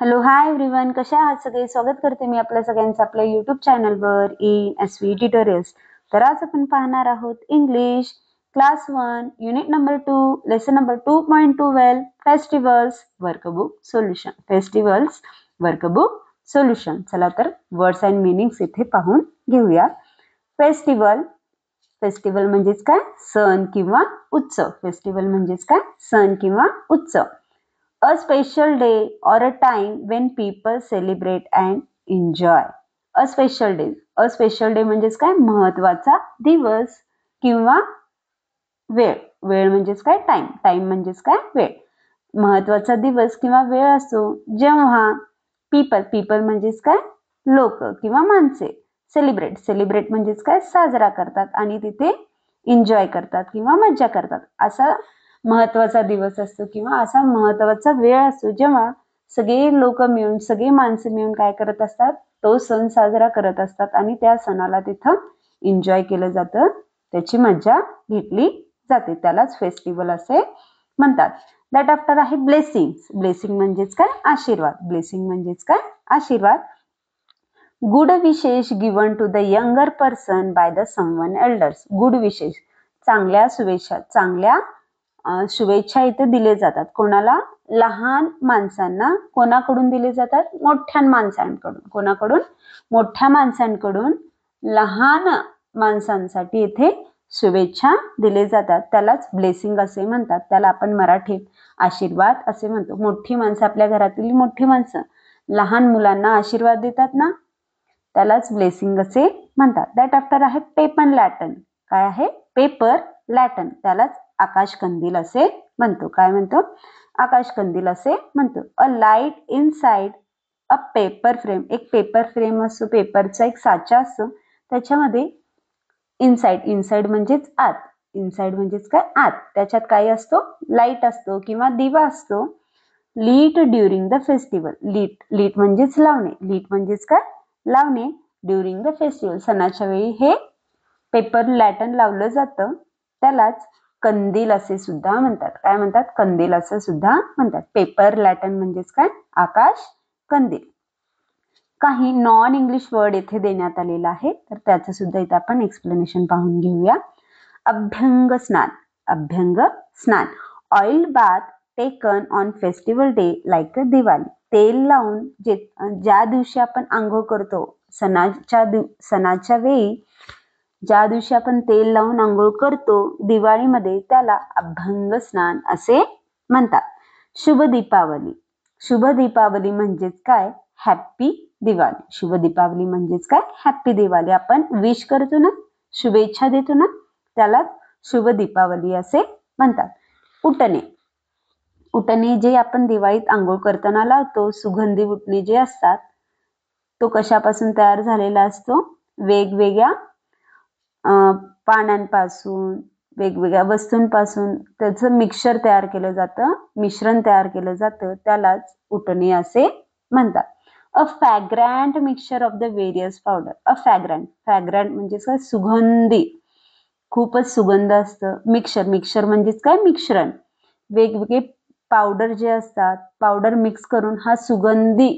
Hello hi everyone, कशा आहात सगळे? स्वागत करते मी आपल्या सगळ्यांचं आपल्या यूट्यूब चॅनलवर इन SV ट्युटोरियल्स. तर आज आपण पाहणार आहोत English class 1 unit number 2 lesson number 2.12 festivals workbook solution. Festivals workbook solution. चला तर वर्ड्स अँड मीनिंग्स इथे पाहून घेऊया. फेस्टिवल, फेस्टिवल म्हणजेच काय? सण किंवा उत्सव. फेस्टिवल म्हणजेच काय? सण किंवा उत्सव. A special day or a time when people celebrate and enjoy. A special day. A special day म्हणजेच काय? महत्वाचा दिवस किंवा वेळ. वेळ म्हणजेच काय? टाइम. टाइम म्हणजेच काय? वेळ. महत्वाचा दिवस किंवा वेळ असतो जेव्हा पीपल म्हणजेच काय? लोक किंवा माणसे. सेलिब्रेट. सेलिब्रेट म्हणजेच काय? साजरा करतात आणि तिथे एन्जॉय करतात किंवा मज्जा करतात. असा महत्वाचा दिवस असतो किंवा असा महत्वाचा वेळ असतो जेव्हा सगळे लोक मिळून, सगळी माणसं मिळून काय करत असतात? तो सण साजरा करत असतात आणि त्या सणाला तिथं एन्जॉय केलं जातं, त्याची मज्जा घेतली जाते. त्यालाच फेस्टिवल असे म्हणतात. दॅट आफ्टर आहे ब्लेसिंग. ब्लेसिंग म्हणजेच काय? आशीर्वाद. ब्लेसिंग म्हणजेच काय? आशीर्वाद. Good wishes given to the younger person by the someone elders. Good wishes, चांगल्या शुभेच्छा. चांगल्या शुभेच्छा इथे दिले जातात. कोणाला? लहान माणसांना. कोणाकडून दिले जातात? मोठ्या माणसांकडून. कोणाकडून? मोठ्या माणसांकडून लहान माणसांसाठी इथे शुभेच्छा दिले जातात. त्यालाच ब्लेसिंग असे म्हणतात. त्याला आपण मराठीत आशीर्वाद असे म्हणतो. मोठी माणसं, आपल्या घरातील मोठी माणसं लहान मुलांना आशीर्वाद देतात ना, त्यालाच ब्लेसिंग असे म्हणतात. दॅट आफ्टर आहे पेपर लॅटन. काय आहे? पेपर लॅटन. त्यालाच आकाश कंदील असे म्हणतो. काय म्हणतो? आकाश कंदील असे म्हणतो. A light inside a paper frame. एक पेपर फ्रेम असतो, पेपरचा एक साचा असतो, त्याच्यामध्ये इनसाइड म्हणजेच आत. इनसाइड म्हणजेच काय? आत. त्याच्यात काय असतो? लाईट असतो किंवा दिवा असतो. लीट ड्युरिंग द फेस्टिवल. लीट म्हणजेच लावणे. लीट म्हणजेच काय? लावणे. ड्युरिंग द फेस्टिवल, सणाच्या वेळी हे पेपर लॅटन लावलं जातं. त्यालाच कंदील असे सुद्धा म्हणतात. काय म्हणतात? कंदील असं सुद्धा म्हणतात. पेपर लॅटन म्हणजेच काय? आकाश कंदील. काही नॉन इंग्लिश वर्ड येथे देण्यात आलेला आहे, तर त्याचं सुद्धा इथे आपण एक्सप्लेनेशन पाहून घेऊया. अभ्यंग स्नान. अभ्यंग स्नान. Oil bath taken on festival day like Diwali. तेल लावून ज्या दिवशी आपण आंघोळ करतो, सणाच्या वेळी ज्या दिवशी आपण तेल लावून आंघोळ करतो दिवाळीमध्ये, त्याला अभ्यंग स्नान असे म्हणतात. शुभ दीपावली. शुभ दीपावली म्हणजेच काय? हॅप्पी दिवाळी. शुभ दीपावली म्हणजेच काय? हॅप्पी दिवाळी. आपण विश करतो ना, शुभेच्छा देतो ना, त्याला शुभ दीपावली असे म्हणतात. उटणे. उटणे जे आपण दिवाळीत आंघोळ करताना लावतो, सुगंधी उटणे जे असतात, तो कशापासून तयार झालेला असतो? वेगवेगळ्या पानांपासून, वेगवेगळ्या वस्तूंपासून त्याचं मिक्सचर तयार केलं जातं, मिश्रण तयार केलं जातं, त्यालाच उटणे असे म्हणतात. A fragrant mixture of the various powder. A fragrant. Fragrant म्हणजे काय? सुगंधी, खूपच सुगंध असतं. मिक्सचर म्हणजेच काय? मिश्रण. वेगवेगळे पावडर जे असतात, पावडर मिक्स करून हा सुगंधी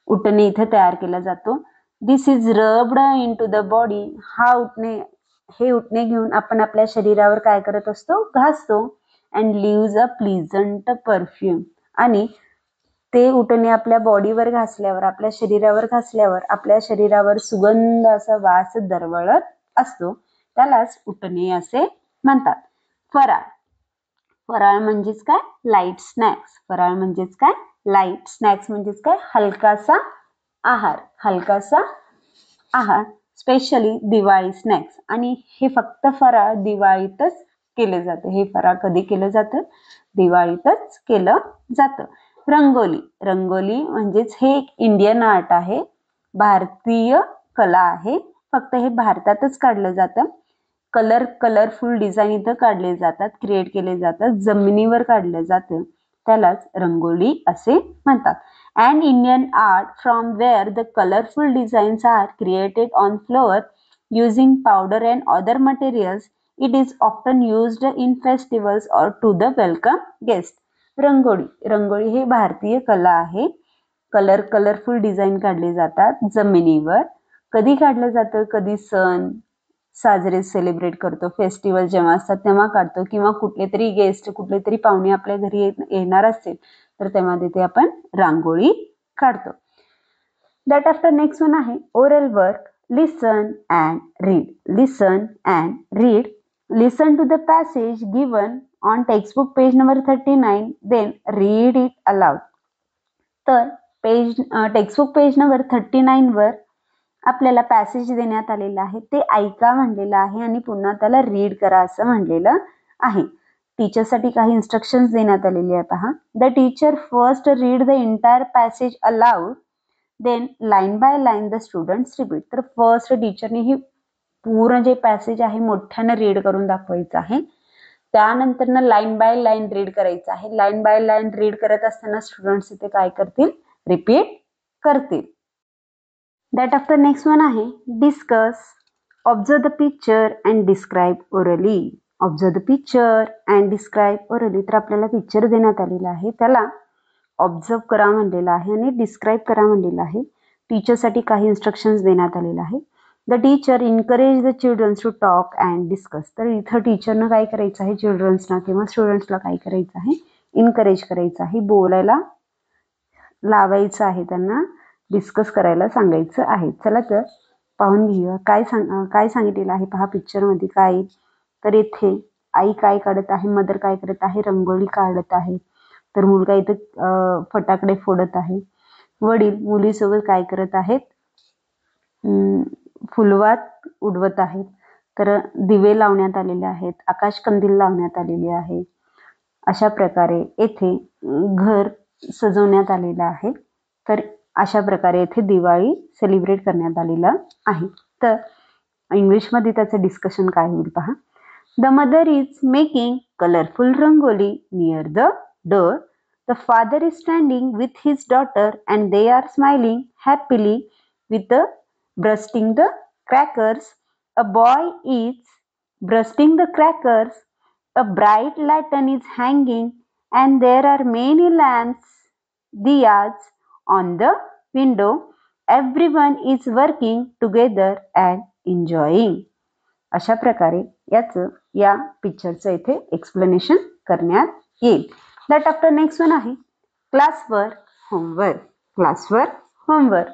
उटणे इथे तयार केला जातो. This is rubbed into the body. हे उटणे घेऊन आपण आपल्या शरीरावर काय करत असतो? घासतो. And leaves a pleasant perfume. आणि ते उटणे आपल्या बॉडीवर घासल्यावर, आपल्या शरीरावर घासल्यावर आपल्या शरीरावर सुगंध असा वास दरवळत असतो. त्यालाच उटणे असे म्हणतात. फराळ. फराळ म्हणजेच काय? Light snacks. फराळ म्हणजेच काय? लाईट स्नॅक्स म्हणजेच काय? हलकासा आहार. हलकासा आहार. Specially Diwali snacks. आणि हे फक्त फराळ दिवाळीतच केले जाते. हे फराळ कधी केलं जातं? दिवाळीतच केलं जातं. रंगोली. रंगोली म्हणजेच हे एक इंडियन आर्ट आहे, भारतीय कला आहे. फक्त हे भारतातच काढलं जातं. कलरफुल डिझाईन इथं काढले जातात, क्रिएट केले जातात, जमिनीवर काढलं जातं, त्यालाच रंगोली असे म्हणतात. An Indian art from where the colorful designs are created on floor using powder and other materials. It is often used in festivals or to the welcome guests. Rangoli. Rangoli ही भारतीय कला आहे. कलरफुल डिझाईन काढले जातात जमिनीवर. कधी काढलं जातं? कधी सण साजरे सेलिब्रेट करतो, फेस्टिवल जेव्हा असतात तेव्हा काढतो, किंवा कुठले तरी गेस्ट, कुठले तरी पाहुणे आपल्या घरी येणार असतील तर तेव्हा तिथे आपण रांगोळी काढतो. दॅट आफ्टर नेक्स्ट वन आहे oral work. Listen and read. Listen and read. Listen to the passage given on textbook page number 39, then read it aloud. तर टेक्स्टबुक पेज नंबर 39 वर आपल्याला पॅसेज देण्यात आलेला आहे, ते ऐका म्हणलेलं आहे आणि पुन्हा त्याला रीड करा असं म्हणलेलं आहे. टीचरसाठी काही इन्स्ट्रक्शन्स देण्यात आलेली आहे पहा. The teacher first read the entire passage aloud, then line by line the students repeat. तर फर्स्ट टीचरने ही पूर्ण जे पॅसेज आहे मोठ्यानं रीड करून दाखवायचं आहे. त्यानंतर ना लाईन बाय लाईन रीड करायचं आहे. लाईन बाय लाईन रीड करत असताना स्टुडंट्स इथे काय करतील? रिपीट करतील. दॅट आफ्टर नेक्स्ट वन आहे discuss. Observe the picture and describe orally. Observe the picture and describe orally. तर आपल्याला पिक्चर देण्यात आलेला आहे, त्याला ऑब्झर्व करा म्हणलेलं आहे आणि डिस्क्राईब करा म्हणलेलं आहे. टीचरसाठी काही इन्स्ट्रक्शन्स देण्यात आलेलं आहे. The teacher encourage the childrens to talk and discuss. तर इथं टीचरनं काय करायचं आहे? चिल्ड्रन्सना किंवा स्टुडंट्सला काय करायचं आहे? इनकरेज करायचं आहे, बोलायला लावायचं आहे, त्यांना डिस्कस करायला सांगायचं आहे. चला तर पाहून घेऊया काय सांगितलेलं आहे पहा पिक्चरमध्ये. काय तर इथे आई काय काढत आहे? मदर काय करत आहे? रंगोळी काढत आहे. तर मुलगा इथे फटाकडे फोडत आहे. वडील मुलीसोबत काय करत आहेत? फुलवात उडवत आहेत. तर दिवे लावण्यात आलेले आहेत, आकाश कंदील लावण्यात आलेले आहे. अशा प्रकारे येथे घर सजवण्यात आलेलं आहे. तर अशा प्रकारे येथे दिवाळी सेलिब्रेट करण्यात आलेलं आहे. तर इंग्लिशमध्ये त्याचं डिस्कशन काय होईल पहा. The mother is making colourful rangoli near the door. The father is standing with his daughter and they are smiling happily with bursting the crackers. A boy is bursting the crackers. A bright lantern is hanging and there are many lamps, diyas on the window. Everyone is working together and enjoying. अशा प्रकारे या पिक्चरचं इथे explanation करण्यात येईल. That after next one आहे क्लासवर homework. क्लासवर homework.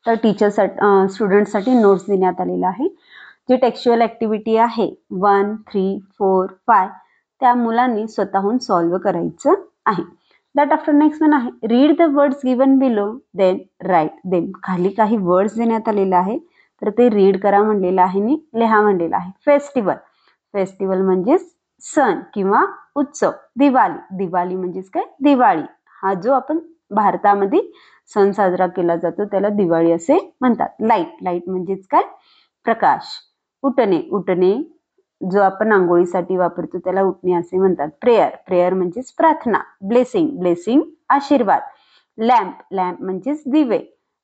तर स्टुडंटसाठी नोट्स देण्यात आलेला आहे. जी टेक्स्च्युअल ॲक्टिव्हिटी आहे 1, 3, 4, 5 त्या मुलांनी स्वतःहून सॉल्व्ह करायचं आहे. दॅट आफ्टर नेक्स्ट वन आहे read the words given below then write them. खाली काही वर्ड्स देण्यात आलेले आहे, तर ते रीड करा म्हणलेलं आहे आणि लिहा म्हणलेलं आहे. फेस्टिवल. फेस्टिवल म्हणजेच सण किंवा उत्सव. दिवाळी म्हणजेच काय? दिवाळी. हा जो आपण भारतामध्ये सण साजरा केला जातो त्याला दिवाळी असे म्हणतात. लाईट म्हणजेच काय? प्रकाश. उठणे जो आपण आंघोळीसाठी वापरतो त्याला उठणे असे म्हणतात. प्रेयर म्हणजेच प्रार्थना. ब्लेसिंग आशीर्वाद. लॅम्प म्हणजेच दिवे.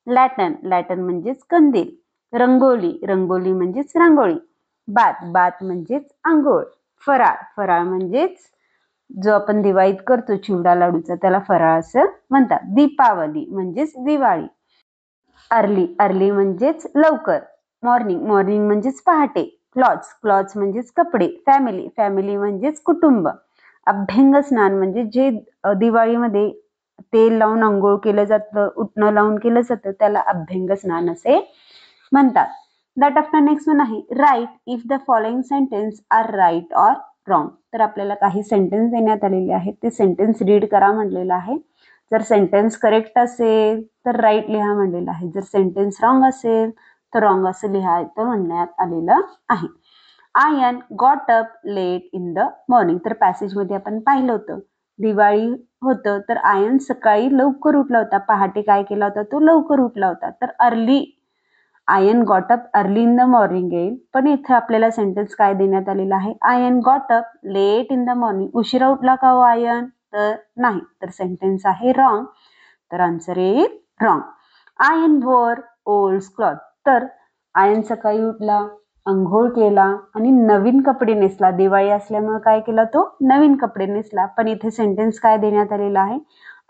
लॅटर्न म्हणजेच कंदील. रंगोली म्हणजेच रांगोळी. बात म्हणजेच आंघोळ. फराळ म्हणजेच जो आपण दिवाळीत करतो चिवडा लाडूचा त्याला फराळ असं म्हणतात. दीपावली म्हणजेच दिवाळी. अर्ली म्हणजेच लवकर. मॉर्निंग म्हणजेच पहाटे. क्लॉथ्स म्हणजेच कपडे. फॅमिली म्हणजेच कुटुंब. अभ्यंग स्नान म्हणजे जे दिवाळीमध्ये तेल लावून आंघोळ केलं जातं, उटणं लावून केलं जातं त्याला अभ्यंग स्नान असे म्हणतात. दॅट आफ्टर नेक्स्ट वन आहे write if the following sentence are right or wrong. तर आपल्याला काही सेंटेन्स देण्यात आलेले आहेत, ते सेंटेन्स रीड करा म्हणलेलं आहे. जर सेंटेन्स करेक्ट असेल तर राईट लिहा म्हणलेलं आहे. जर सेंटेन्स रॉंग असेल तर रॉंग असं लिहायचं म्हणण्यात आलेलं आहे. Ian got up late in the morning. तर पॅसेजमध्ये आपण पाहिलं होतं दिवाळी होतं तर आयन सकाळी लवकर उठला होता. पहाटे काय केला होता? तो लवकर उठला होता. तर Ian got up early in the morning येईल. पण इथे आपल्याला सेंटेन्स काय देण्यात आलेला आहे? Ian got up late in the morning. उशिरा उठला का हो आयन? तर नाही. तर सेंटेन्स आहे रॉंग. तर आन्सर येईल रॉंग. आयन वोर ओल्ड क्लॉथ. तर आयन सकाळी उठला अंघोळ केला आणि नवीन कपडे नेसला. दिवाळी असल्यामुळे काय केला तो? नवीन कपडे नेसला. पण इथे सेंटेन्स काय देण्यात आलेला आहे?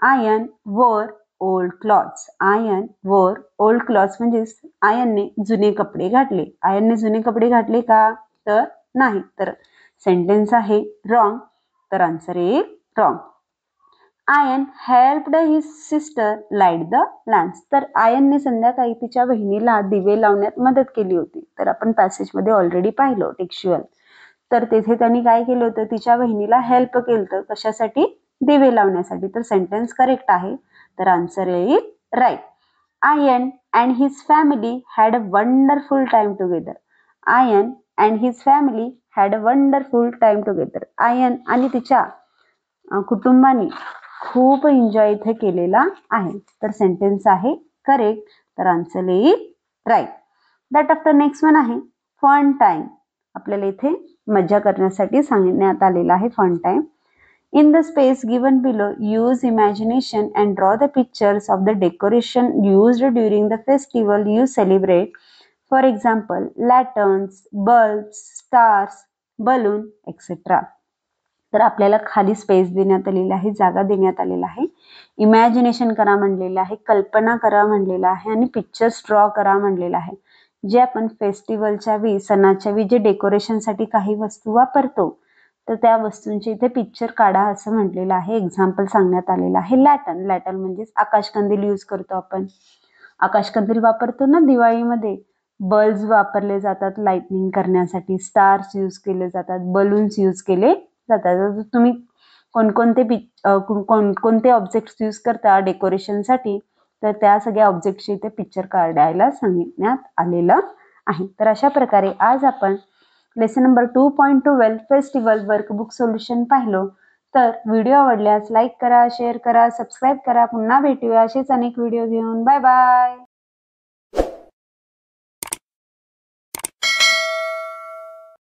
आयन वोर ओल्ड क्लॉथ्स. आयन वोर ओल्ड क्लॉथ्स म्हणजे आयनने जुने कपडे घातले. आयनने जुने कपडे घातले का? तर नाही. तर सेंटेन्स आहे रॉंग. तर आन्सर येईल wrong. Ion helped his sister light the lamps. तर आयनने संध्याकाळी तिच्या बहिणीला दिवे लावण्यात मदत केली होती. तर आपण पॅसेजमध्ये ऑलरेडी पाहिलं टेक्स्च्युअल. तर तेथे त्यांनी काय केलं होतं? तिच्या बहिणीला हेल्प केलं होतं. कशासाठी? दिवे लावण्यासाठी. तर सेंटेन्स करेक्ट आहे. तर आन्सर येईल right. Ian and his family had a wonderful time together. Ian and his family had a wonderful time together. Ian आणि तिच्या कुटुंबाने खूप एन्जॉय इथे केलेला आहे. तर सेंटेन्स आहे करेक्ट. तर आन्सर येईल right. That after next one आहे फन टाइम. आपल्याला इथे मजा करण्यासाठी सांगण्यात आलेला आहे fun time. In the space given below, use imagination and draw the pictures of the decoration used during the festival you celebrate. For example, lanterns, bulbs, stars, balloon, etc. तर आपल्याला खाली स्पेस देण्यात आलेली आहे, जागा देण्यात आलेला आहे. इमॅजिनेशन करा म्हणलेलं आहे, कल्पना करा म्हणलेलं आहे आणि पिक्चर्स ड्रॉ करा म्हणलेलं आहे. जे आपण फेस्टिवलच्या वेळी, सणाच्या वेळी जे डेकोरेशनसाठी काही वस्तू वापरतो, तर त्या वस्तूंचे इथे पिक्चर काढा असं म्हटलेलं आहे. एक्झाम्पल सांगण्यात आलेलं आहे लॅटर्न. लॅटर्न म्हणजेच आकाशकंदील यूज करतो आपण. आकाशकंदील वापरतो ना दिवाळीमध्ये. बल्ब्स वापरले जातात लाइटनिंग करण्यासाठी, स्टार्स यूज केले जातात, बलून्स यूज केले जातात. तुम्ही कोणकोणते ऑब्जेक्ट्स यूज करता डेकोरेशनसाठी, तर त्या सगळ्या ऑब्जेक्टचे इथे पिक्चर काढायला सांगण्यात आलेलं आहे. तर अशा प्रकारे आज आपण lesson number 2.12 festival workbook solution पाहिलो. तर व्हिडिओ आवडल्यास लाईक करा, शेअर करा, सबस्क्राईब करा. पुन्हा भेटूया असेच अनेक व्हिडिओ घेऊन. Bye bye.